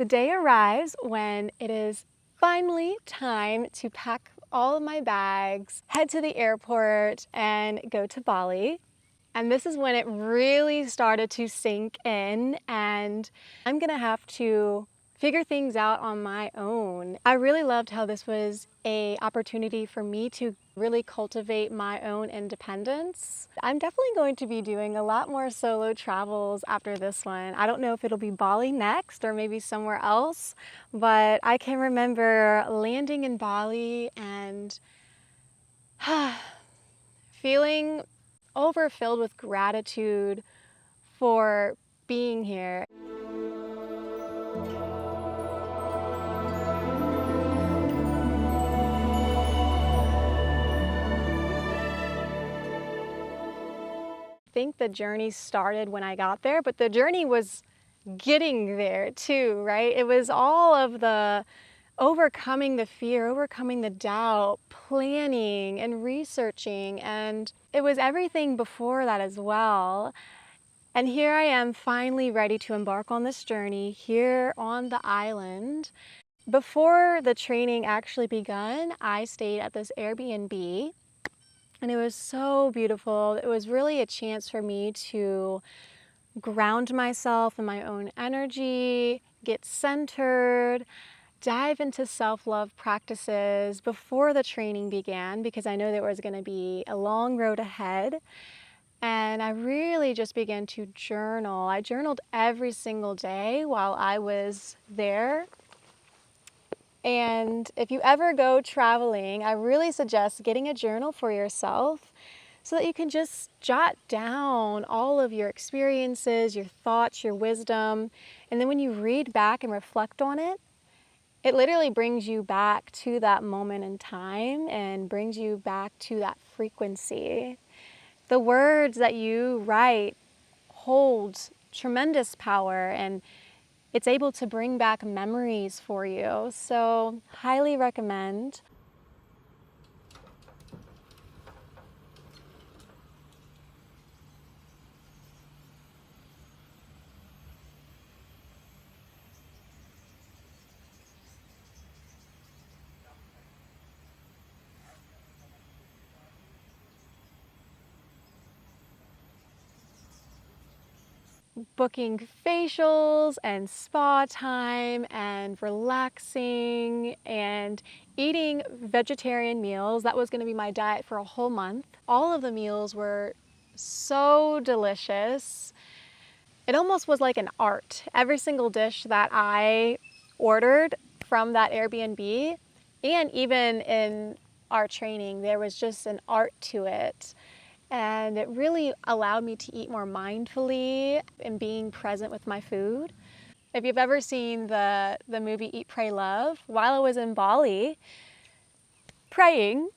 The day arrives when it is finally time to pack all of my bags, head to the airport, and go to Bali. And this is when it really started to sink in, and I'm gonna have to figure things out on my own. I really loved how this was an opportunity for me to really cultivate my own independence. I'm definitely going to be doing a lot more solo travels after this one. I don't know if it'll be Bali next or maybe somewhere else, but I can remember landing in Bali and feeling overfilled with gratitude for being here. I think the journey started when I got there, but the journey was getting there too, right? It was all of the overcoming the fear, overcoming the doubt, planning and researching, and it was everything before that as well. And here I am finally ready to embark on this journey here on the island. Before the training actually begun, I stayed at this Airbnb. And it was so beautiful. It was really a chance for me to ground myself in my own energy, get centered, dive into self-love practices before the training began, because I know there was going to be a long road ahead. And I really just began to journal. I journaled every single day while I was there. And if you ever go traveling, I really suggest getting a journal for yourself so that you can just jot down all of your experiences, your thoughts, your wisdom. And then when you read back and reflect on it, it literally brings you back to that moment in time and brings you back to that frequency. The words that you write hold tremendous power, and it's able to bring back memories for you. So, highly recommend. Booking facials and spa time and relaxing and eating vegetarian meals. That was going to be my diet for a whole month. All of the meals were so delicious. It almost was like an art. Every single dish that I ordered from that Airbnb, and even in our training, there was just an art to it. And it really allowed me to eat more mindfully and being present with my food. If you've ever seen the movie Eat, Pray, Love, while I was in Bali praying,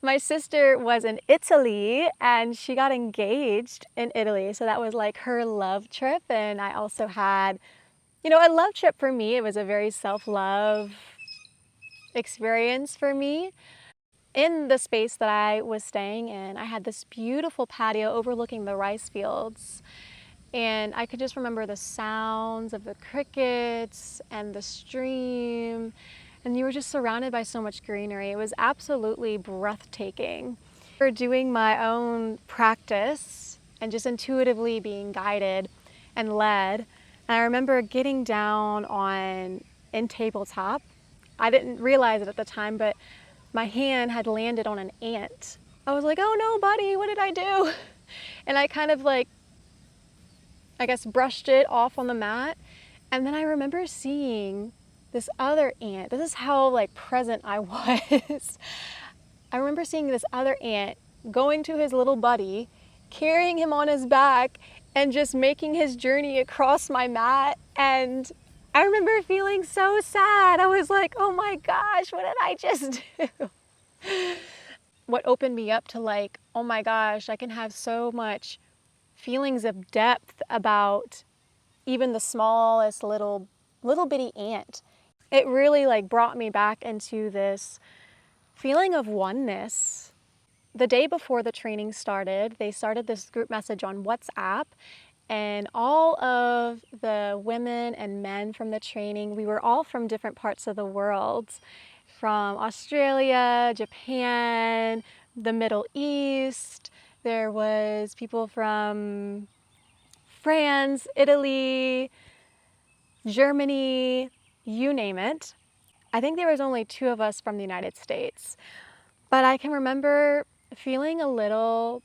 my sister was in Italy and she got engaged in Italy. So that was like her love trip. And I also had, a love trip for me. It was a very self-love experience for me. In the space that I was staying in, I had this beautiful patio overlooking the rice fields. And I could just remember the sounds of the crickets and the stream. And you were just surrounded by so much greenery. It was absolutely breathtaking. For doing my own practice and just intuitively being guided and led. And I remember getting down in tabletop. I didn't realize it at the time, but my hand had landed on an ant. I was like, oh no, buddy, what did I do? And I kind of brushed it off on the mat. And then I remember seeing this other ant. This is how present I was. I remember seeing this other ant going to his little buddy, carrying him on his back and just making his journey across my mat. And I remember feeling so sad. I was like, oh my gosh, what did I just do? What opened me up to oh my gosh, I can have so much feelings of depth about even the smallest little bitty ant. It really brought me back into this feeling of oneness. The day before the training started, they started this group message on WhatsApp, And all of the women and men from the training, we were all from different parts of the world, from Australia, Japan, the Middle East. There was people from France, Italy, Germany, you name it. I think there was only 2 of us from the United States. But I can remember feeling a little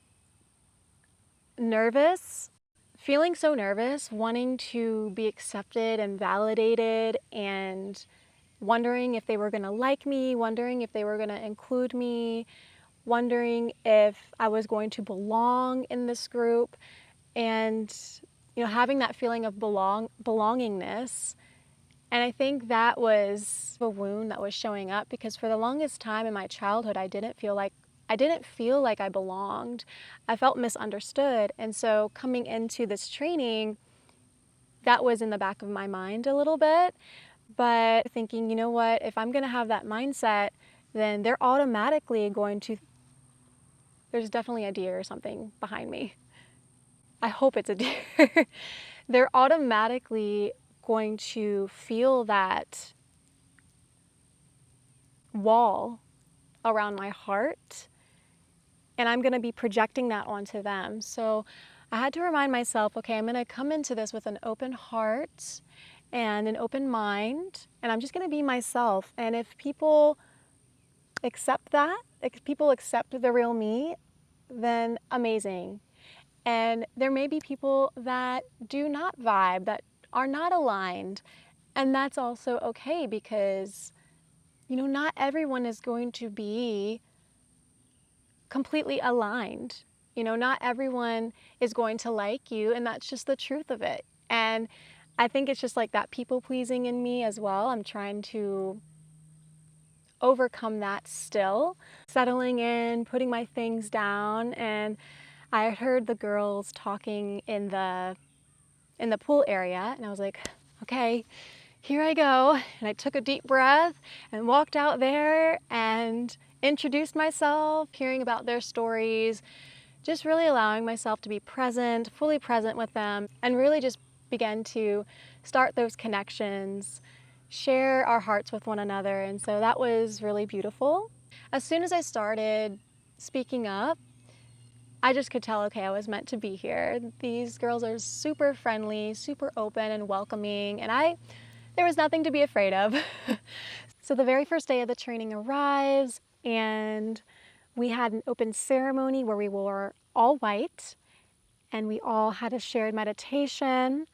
nervous, feeling so nervous, wanting to be accepted and validated, and wondering if they were going to like me, wondering if they were going to include me, wondering if I was going to belong in this group, and having that feeling of belongingness. And I think that was a wound that was showing up, because for the longest time in my childhood, I didn't feel like I belonged. I felt misunderstood. And so coming into this training, that was in the back of my mind a little bit. But thinking, you know what, if I'm going to have that mindset, then they're automatically going to, there's definitely a deer or something behind me. I hope it's a deer. They're automatically going to feel that wall around my heart, and I'm going to be projecting that onto them. So I had to remind myself, okay, I'm going to come into this with an open heart and an open mind, and I'm just going to be myself. And if people accept that, if people accept the real me, then amazing. And there may be people that do not vibe, that are not aligned, and that's also okay, because not everyone is going to be completely aligned. Not everyone is going to like you, and that's just the truth of it. And I think it's just like that people pleasing in me as well. I'm trying to overcome that still, settling in, putting my things down. And I heard the girls talking in the pool area, and I was like, okay, here I go. And I took a deep breath and walked out there and introduced myself, hearing about their stories, just really allowing myself to be present, fully present with them, and really just began to start those connections, share our hearts with one another. And so that was really beautiful. As soon as I started speaking up, I just could tell, okay, I was meant to be here. These girls are super friendly, super open and welcoming, and there was nothing to be afraid of. So the very first day of the training arrives, and we had an open ceremony where we wore all white, and we all had a shared meditation.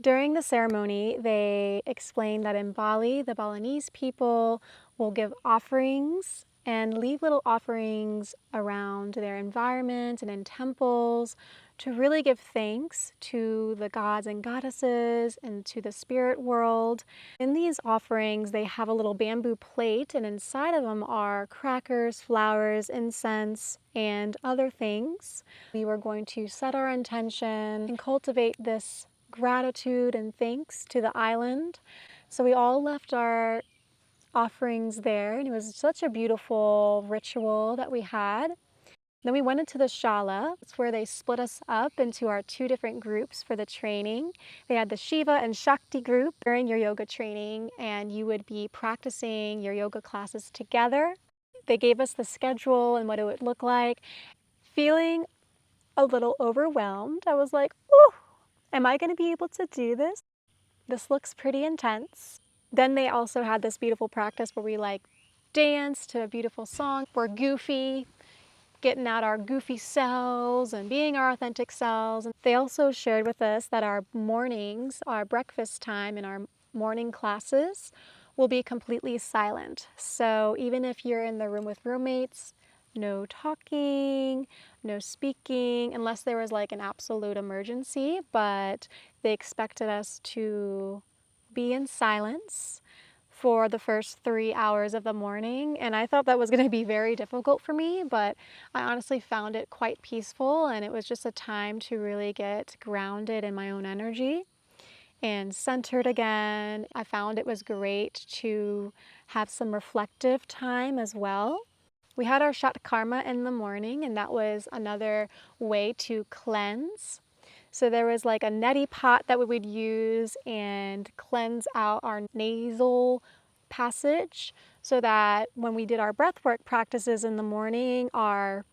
During the ceremony, they explained that in Bali, the Balinese people will give offerings and leave little offerings around their environment and in temples to really give thanks to the gods and goddesses and to the spirit world. In these offerings, they have a little bamboo plate, and inside of them are crackers, flowers, incense, and other things. We were going to set our intention and cultivate this gratitude and thanks to the island. So we all left our offerings there, and it was such a beautiful ritual that we had. Then we went into the shala. It's where they split us up into our 2 different groups for the training. They had the Shiva and Shakti group during your yoga training, and you would be practicing your yoga classes together. They gave us the schedule and what it would look like. Feeling a little overwhelmed, I was like, "Ooh, am I going to be able to do this? This looks pretty intense." Then they also had this beautiful practice where we danced to a beautiful song. We're goofy, getting out our goofy selves and being our authentic selves. And they also shared with us that our mornings, our breakfast time in our morning classes will be completely silent. So even if you're in the room with roommates, no talking, no speaking, unless there was an absolute emergency, but they expected us to be in silence for the first 3 hours of the morning. And I thought that was going to be very difficult for me, but I honestly found it quite peaceful, and it was just a time to really get grounded in my own energy and centered again. I found it was great to have some reflective time as well. We had our shat karma in the morning, and that was another way to cleanse. So there was like a neti pot that we would use and cleanse out our nasal passage so that when we did our breathwork practices in the morning, our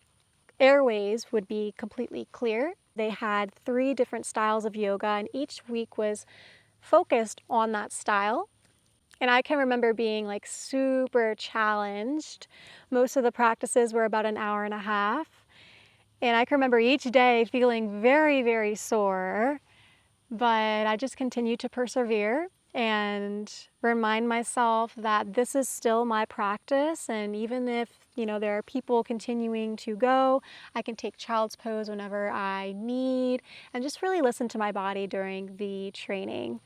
airways would be completely clear. They had 3 different styles of yoga, and each week was focused on that style. And I can remember being like super challenged. Most of the practices were about an hour and a half. And I can remember each day feeling very, very sore, but I just continued to persevere and remind myself that this is still my practice. And even if, there are people continuing to go, I can take child's pose whenever I need and just really listen to my body during the training.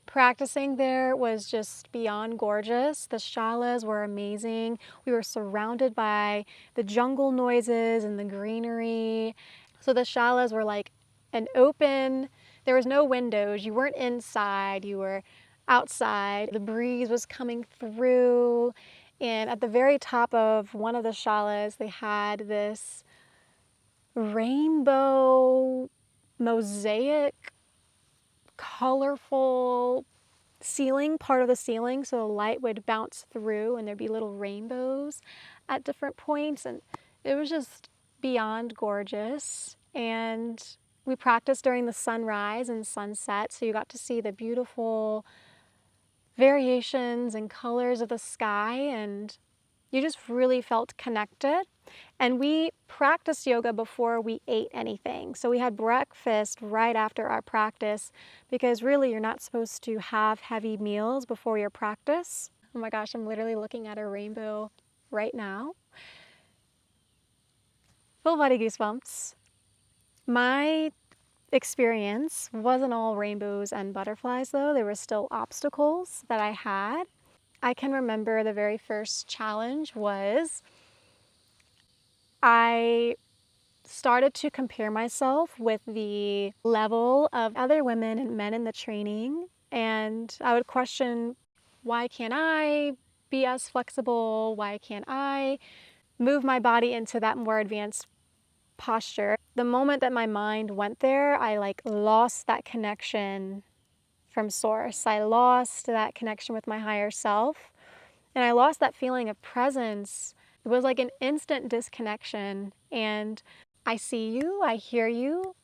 Practicing there was just beyond gorgeous. The shalas were amazing. We were surrounded by the jungle noises and the greenery. So the shalas were like an open, there was no windows. You weren't inside, you were outside. The breeze was coming through. And at the very top of one of the shalas, they had this rainbow mosaic, colorful ceiling, part of the ceiling, so the light would bounce through and there'd be little rainbows at different points, and it was just beyond gorgeous. And we practiced during the sunrise and sunset, so you got to see the beautiful variations and colors of the sky, and you just really felt connected. And we practiced yoga before we ate anything. So we had breakfast right after our practice because really you're not supposed to have heavy meals before your practice. Oh my gosh, I'm literally looking at a rainbow right now. Full body goosebumps. My experience wasn't all rainbows and butterflies though. There were still obstacles that I had. I can remember the very first challenge was I started to compare myself with the level of other women and men in the training. And I would question, why can't I be as flexible? Why can't I move my body into that more advanced posture? The moment that my mind went there, I like lost that connection from source. I lost that connection with my higher self. And I lost that feeling of presence. It was like an instant disconnection. And I see you, I hear you,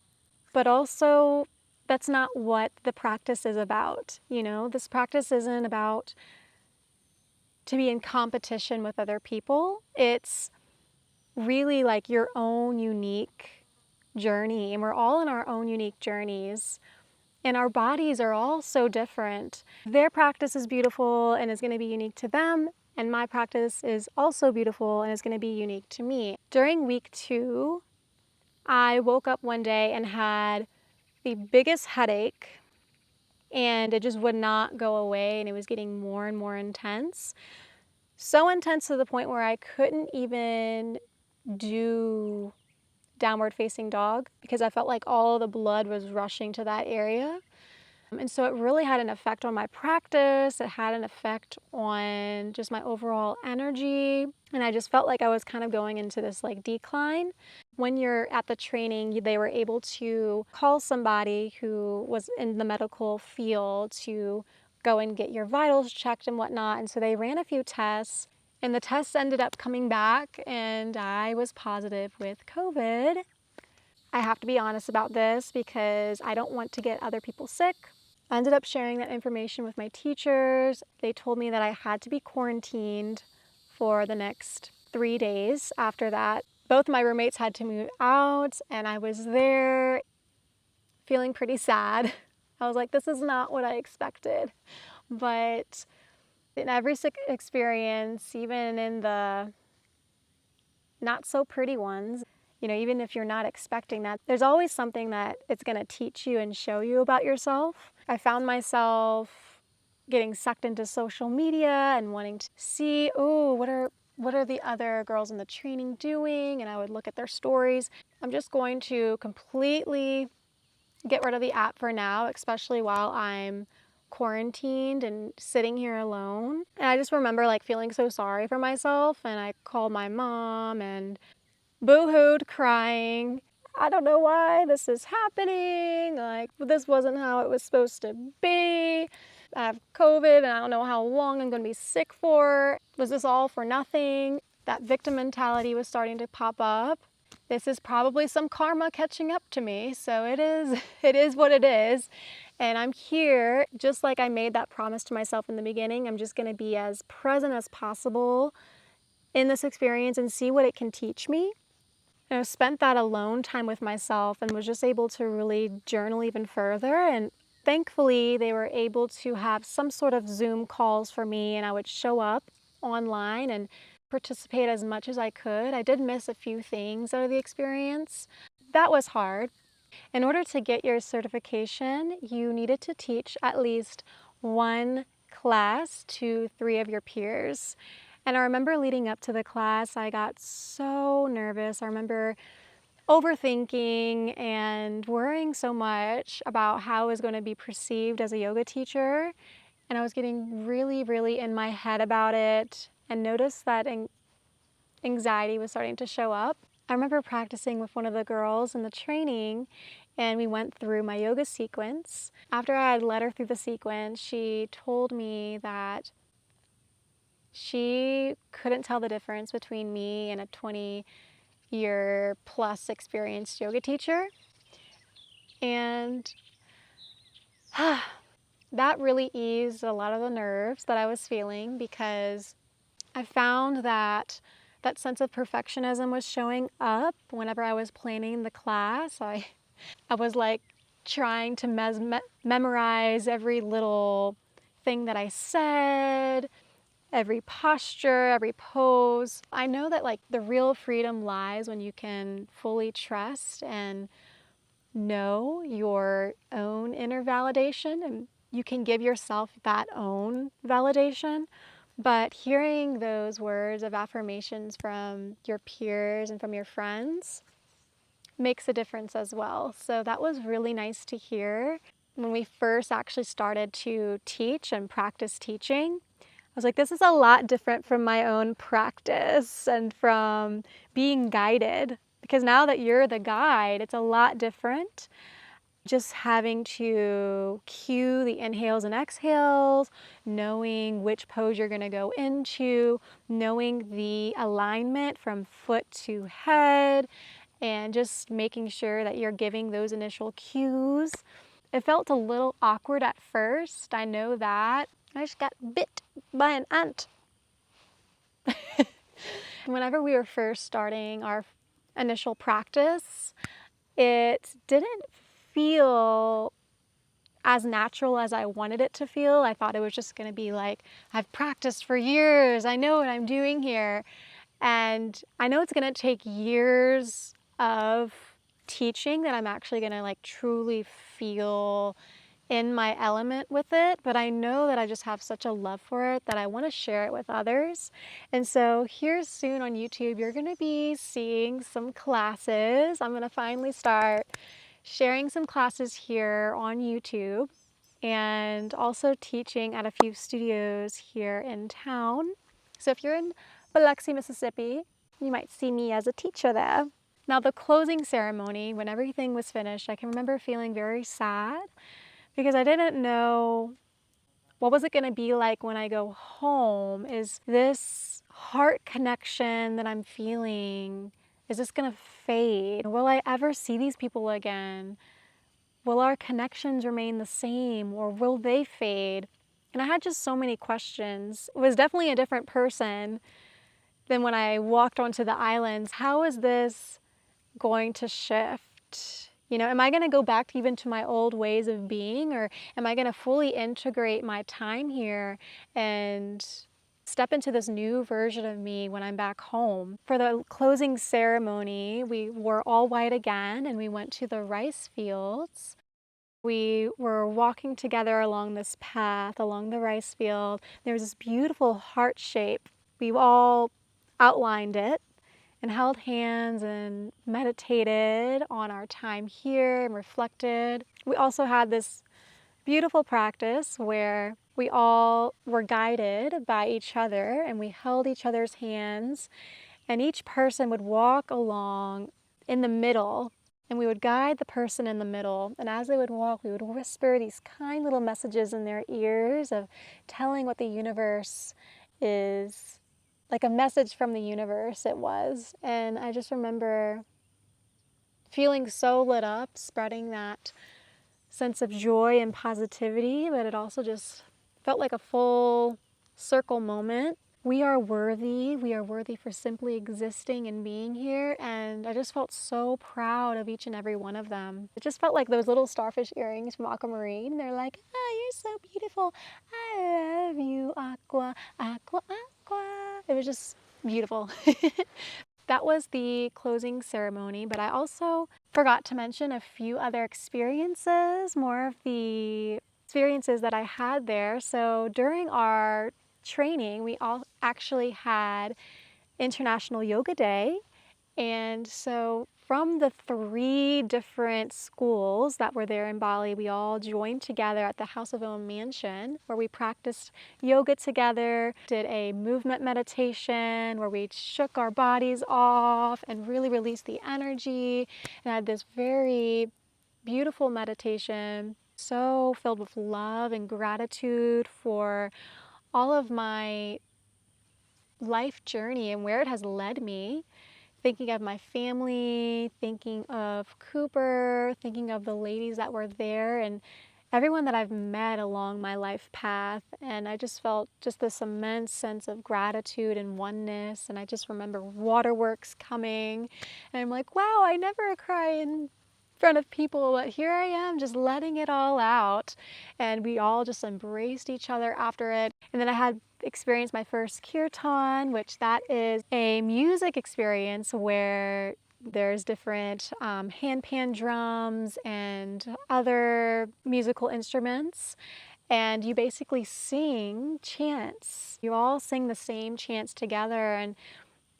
but also that's not what the practice is about. This practice isn't about to be in competition with other people. It's really like your own unique journey, and we're all in our own unique journeys. And our bodies are all so different. Their practice is beautiful and is going to be unique to them, and my practice is also beautiful and is going to be unique to me. During week 2, I woke up one day and had the biggest headache, and it just would not go away, and it was getting more and more intense. So intense to the point where I couldn't even do downward facing dog because I felt like all the blood was rushing to that area. And so it really had an effect on my practice. It had an effect on just my overall energy. And I just felt like I was kind of going into this like decline. When you're at the training, they were able to call somebody who was in the medical field to go and get your vitals checked and whatnot. And so they ran a few tests, and the tests ended up coming back, and I was positive with COVID. I have to be honest about this because I don't want to get other people sick. I ended up sharing that information with my teachers. They told me that I had to be quarantined for the next 3 days after that. Both my roommates had to move out, and I was there feeling pretty sad. I was like, this is not what I expected. But in every experience, even in the not so pretty ones, even if you're not expecting that, there's always something that it's going to teach you and show you about yourself. I found myself getting sucked into social media and wanting to see, oh, what are the other girls in the training doing? And I would look at their stories. I'm just going to completely get rid of the app for now, especially while I'm quarantined and sitting here alone. And I just remember like feeling so sorry for myself, and I called my mom and boo-hooed, crying. I don't know why this is happening. Like, this wasn't how it was supposed to be. I have COVID and I don't know how long I'm going to be sick for. Was this all for nothing? That victim mentality was starting to pop up. This is probably some karma catching up to me. So it is what it is. And I'm here, just like I made that promise to myself in the beginning. I'm just going to be as present as possible in this experience and see what it can teach me. Spent that alone time with myself and was just able to really journal even further. And thankfully, they were able to have some sort of Zoom calls for me, and I would show up online and participate as much as I could. I did miss a few things out of the experience. That was hard. In order to get your certification, you needed to teach at least one class to 3 of your peers. And I remember leading up to the class, I got so nervous. I remember overthinking and worrying so much about how I was going to be perceived as a yoga teacher. And I was getting really, really in my head about it and noticed that anxiety was starting to show up. I remember practicing with one of the girls in the training, and we went through my yoga sequence. After I had led her through the sequence, she told me that she couldn't tell the difference between me and a 20-year plus experienced yoga teacher. And that really eased a lot of the nerves that I was feeling, because I found that that sense of perfectionism was showing up whenever I was planning the class. I was like trying to memorize every little thing that I said, every posture, every pose. I know that like the real freedom lies when you can fully trust and know your own inner validation, and you can give yourself that own validation. But hearing those words of affirmations from your peers and from your friends makes a difference as well. So that was really nice to hear. When we first actually started to teach and practice teaching, I was like, this is a lot different from my own practice and from being guided. Because now that you're the guide, it's a lot different. Just having to cue the inhales and exhales, knowing which pose you're going to go into, knowing the alignment from foot to head, and just making sure that you're giving those initial cues. It felt a little awkward at first. I know that. I just got bit by an ant. Whenever we were first starting our initial practice, it didn't feel as natural as I wanted it to feel. I thought it was just going to be like, I've practiced for years, I know what I'm doing here. And I know it's going to take years of teaching that I'm actually going to like truly feel in my element with it, but I know that I just have such a love for it that I want to share it with others. And so here soon on YouTube, you're going to be seeing some classes. I'm going to finally start sharing some classes here on YouTube, and also teaching at a few studios here in town. So if you're in Biloxi, Mississippi, you might see me as a teacher there. Now, the closing ceremony, when everything was finished, I can remember feeling very sad, because I didn't know what was it going to be like when I go home. Is this heart connection that I'm feeling, is this going to fade? Will I ever see these people again? Will our connections remain the same, or will they fade? And I had just so many questions. It was definitely a different person than when I walked onto the islands. How is this going to shift? You know, am I going to go back even to my old ways of being, or am I going to fully integrate my time here and step into this new version of me when I'm back home? For the closing ceremony, we wore all white again, and we went to the rice fields. We were walking together along this path, along the rice field. There was this beautiful heart shape. We all outlined it and held hands and meditated on our time here and reflected. We also had this beautiful practice where we all were guided by each other, and we held each other's hands, and each person would walk along in the middle, and we would guide the person in the middle. And as they would walk, we would whisper these kind little messages in their ears of telling what the universe is, like a message from the universe it was. And I just remember feeling so lit up, spreading that sense of joy and positivity, but it also just felt like a full circle moment. We are worthy. We are worthy for simply existing and being here. And I just felt so proud of each and every one of them. It just felt like those little starfish earrings from Aquamarine. They're like, oh, you're so beautiful. I love you, Aqua, Aqua, Aqua. It was just beautiful. That was the closing ceremony, but I also forgot to mention a few other experiences, more of the experiences that I had there. So during our training, we all actually had International Yoga Day. And so from the 3 different schools that were there in Bali, we all joined together at the House of Om Mansion, where we practiced yoga together, did a movement meditation where we shook our bodies off and really released the energy, and had this very beautiful meditation, so filled with love and gratitude for all of my life journey and where it has led me. Thinking of my family, thinking of Cooper, thinking of the ladies that were there and everyone that I've met along my life path. And I just felt just this immense sense of gratitude and oneness. And I just remember waterworks coming. And I'm like, wow, I never cry in front of people, but here I am just letting it all out. And we all just embraced each other after it. And then I had experienced my first kirtan, which that is a music experience where there's different hand-pan drums and other musical instruments, and you basically sing chants. You all sing the same chants together, and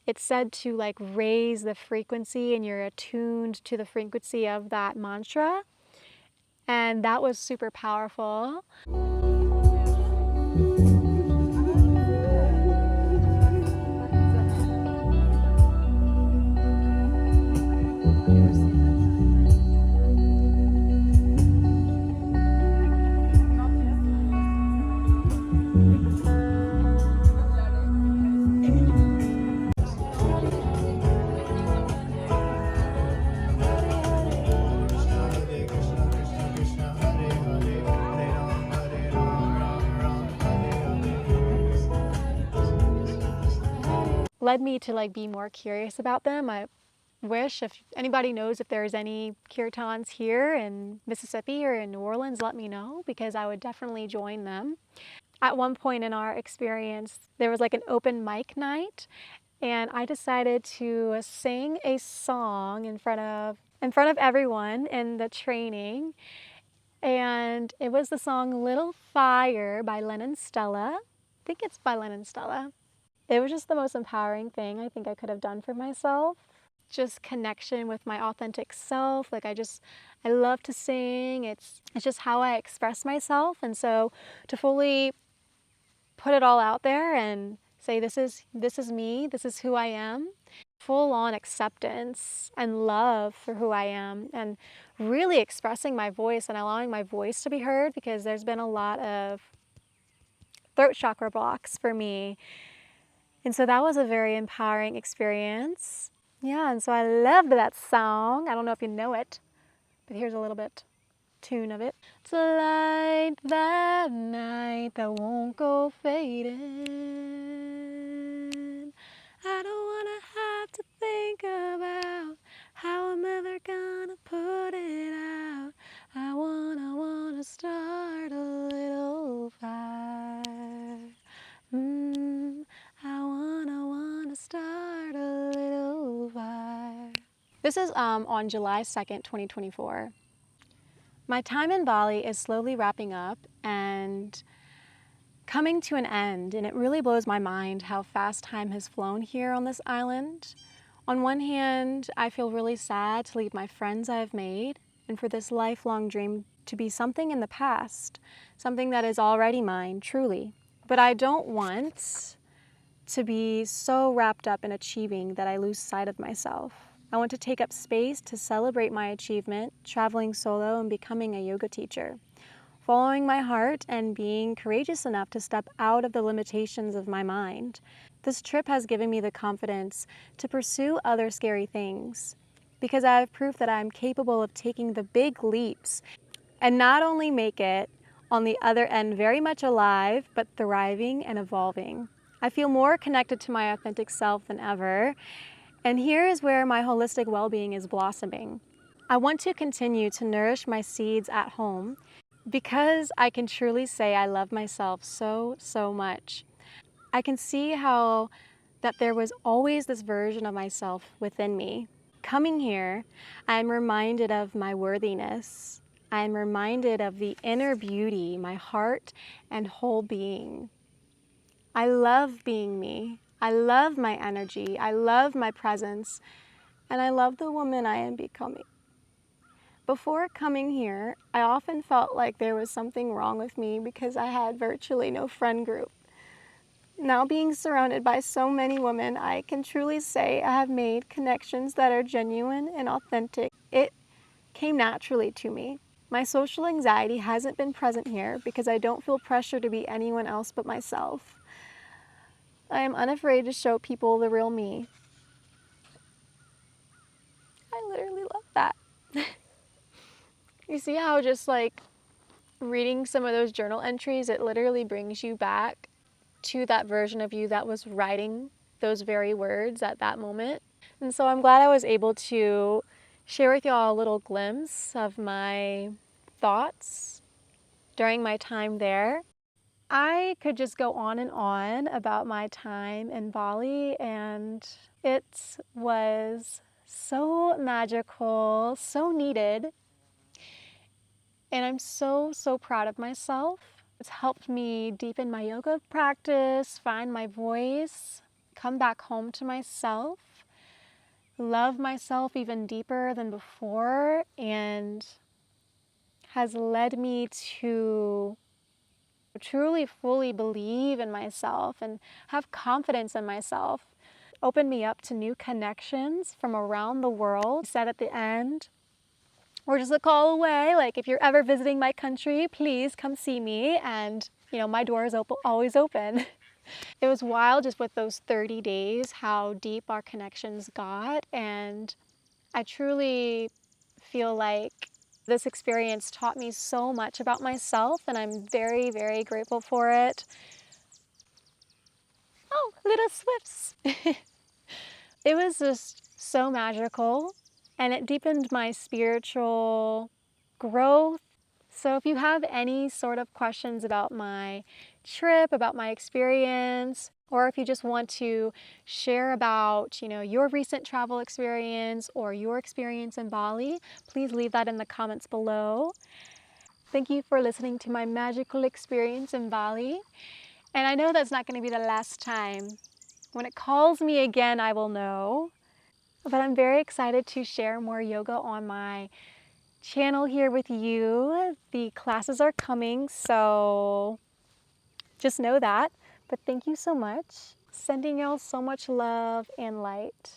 it's said to like raise the frequency, and you're attuned to the frequency of that mantra, and that was super powerful. Led me to like be more curious about them. I wish if anybody knows if there's any kirtans here in Mississippi or in New Orleans, let me know, because I would definitely join them. At one point in our experience, there was like an open mic night, and I decided to sing a song in front of everyone in the training. And it was the song Little Fire by Lennon Stella. I think it's by Lennon Stella. It was just the most empowering thing I think I could have done for myself. Just connection with my authentic self. Like I love to sing. It's just how I express myself. And so to fully put it all out there and say this is me, this is who I am. Full on acceptance and love for who I am, and really expressing my voice and allowing my voice to be heard, because there's been a lot of throat chakra blocks for me. And so that was a very empowering experience. Yeah, and so I loved that song. I don't know if you know it, but here's a little bit tune of it. To light that night that won't go fading. I don't wanna have to think about how I'm ever gonna put it out. I wanna start a little fire. I wanna start a little fire. This is on July 2nd, 2024. My time in Bali is slowly wrapping up and coming to an end, and it really blows my mind how fast time has flown here on this island. On one hand, I feel really sad to leave my friends I've made and for this lifelong dream to be something in the past, something that is already mine, truly. But I don't want to be so wrapped up in achieving that I lose sight of myself. I want to take up space to celebrate my achievement, traveling solo and becoming a yoga teacher, following my heart and being courageous enough to step out of the limitations of my mind. This trip has given me the confidence to pursue other scary things because I have proof that I'm capable of taking the big leaps and not only make it on the other end very much alive, but thriving and evolving. I feel more connected to my authentic self than ever, and here is where my holistic well-being is blossoming. I want to continue to nourish my seeds at home because I can truly say I love myself so, so much. I can see how that there was always this version of myself within me. Coming here, I'm reminded of my worthiness. I'm reminded of the inner beauty, my heart and whole being. I love being me. I love my energy. I love my presence. And I love the woman I am becoming. Before coming here, I often felt like there was something wrong with me because I had virtually no friend group. Now being surrounded by so many women, I can truly say I have made connections that are genuine and authentic. It came naturally to me. My social anxiety hasn't been present here because I don't feel pressure to be anyone else but myself. I am unafraid to show people the real me. I literally love that. You see how just like reading some of those journal entries, it literally brings you back to that version of you that was writing those very words at that moment. And so I'm glad I was able to share with y'all a little glimpse of my thoughts during my time there. I could just go on and on about my time in Bali, and it was so magical, so needed, and I'm so, so proud of myself. It's helped me deepen my yoga practice, find my voice, come back home to myself, love myself even deeper than before, and has led me to truly fully believe in myself and have confidence in myself. Opened me up to new connections from around the world. Said at the end, we're just a call away. Like, if you're ever visiting my country, please come see me. And, you know, my door is always open. It was wild just with those 30 days, how deep our connections got. And I truly feel like this experience taught me so much about myself, and I'm very, very grateful for it. Oh, little swifts. It was just so magical, and it deepened my spiritual growth. So if you have any sort of questions about my trip, about my experience, or if you just want to share about, you know, your recent travel experience or your experience in Bali, please leave that in the comments below. Thank you for listening to my magical experience in Bali. And I know that's not going to be the last time. When it calls me again, I will know. But I'm very excited to share more yoga on my channel here with you. The classes are coming, so just know that. But thank you so much. Sending y'all so much love and light.